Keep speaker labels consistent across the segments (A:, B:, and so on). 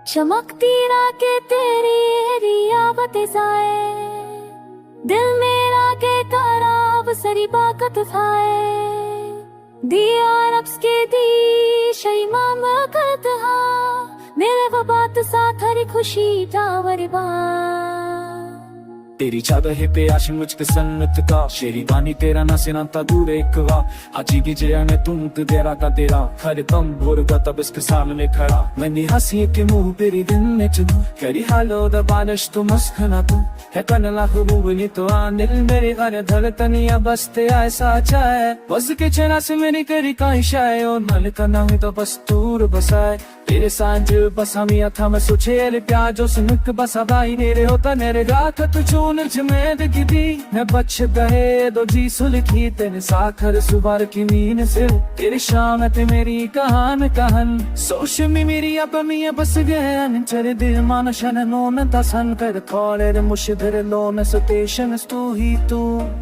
A: चमकती राके तेरी आवत जाए, दिल मेरा के ताराब सरी बाकत थाए, दिया रब्स के दी शैमा मकत हा, मेरे वो बात साथ हरी खुशी टावर बा।
B: तेरी चादर है पे आश मुझके सन्नत का, शेरी बानी तेरा ना सिनाता दूर एक वा, हाजी की जया ने तुम तेरा का तेरा, खरे तम भोर का तब इसके सामने खड़ा, मैंने हंसी के मुंह तेरी दिन ने चुनू, करी हालो द बारिश तो मस्खना तू, है कन लाख बुबनी तो आनिल मेरे घर धड़कनिया बसते ऐसा चाहे, बस के चेना से मेरी करी काई शाय, और मन का नाम तो बस दूर बसाए, तेरे सांझ बसा मिया था मैं सुछेल प्यार जो सुनक बसा भाई नेरे होता नेरे गाथ तू चून जमेद की दी, मैं बच गए दो जी सुलखी तेरे साखर सुबार की मीन से, तेरी शाम ते मेरी कहान कहन, सोश में मेरी अब मिया बस गए, तेरे दिल मान शन नोन दसन कर थोड़े रे मुशधर लोन स्टेशन तू ही तू,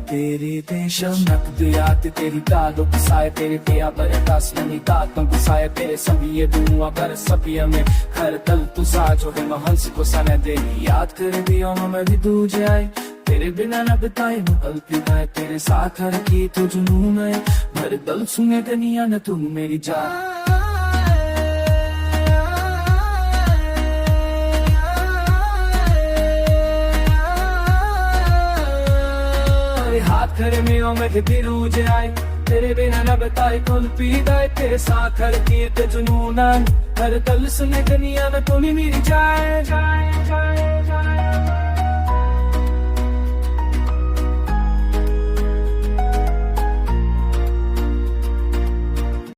B: तेरी देशम नक दियात तेरी दादो किसाए, तेरे पिया बरदास नहीं दातों किसाए, तेरे सभी ये दुआ कर सपिया में हर तल तू साजो है महंस को सने दे, याद कर दियो मैं भी दूजे आए, तेरे बिना न बिताए मुकल पिताए, तेरे साथ हर की तो जुनून है, भर दल सुने दुनिया न तू मेरी जान। हाथ खड़े में मैं भी रूझ आए, तेरे बिना न बताए कुल पीदाए, तेरे साथ हर की जुनून हर तल सुने दुनिया में तुम मेरी जाए।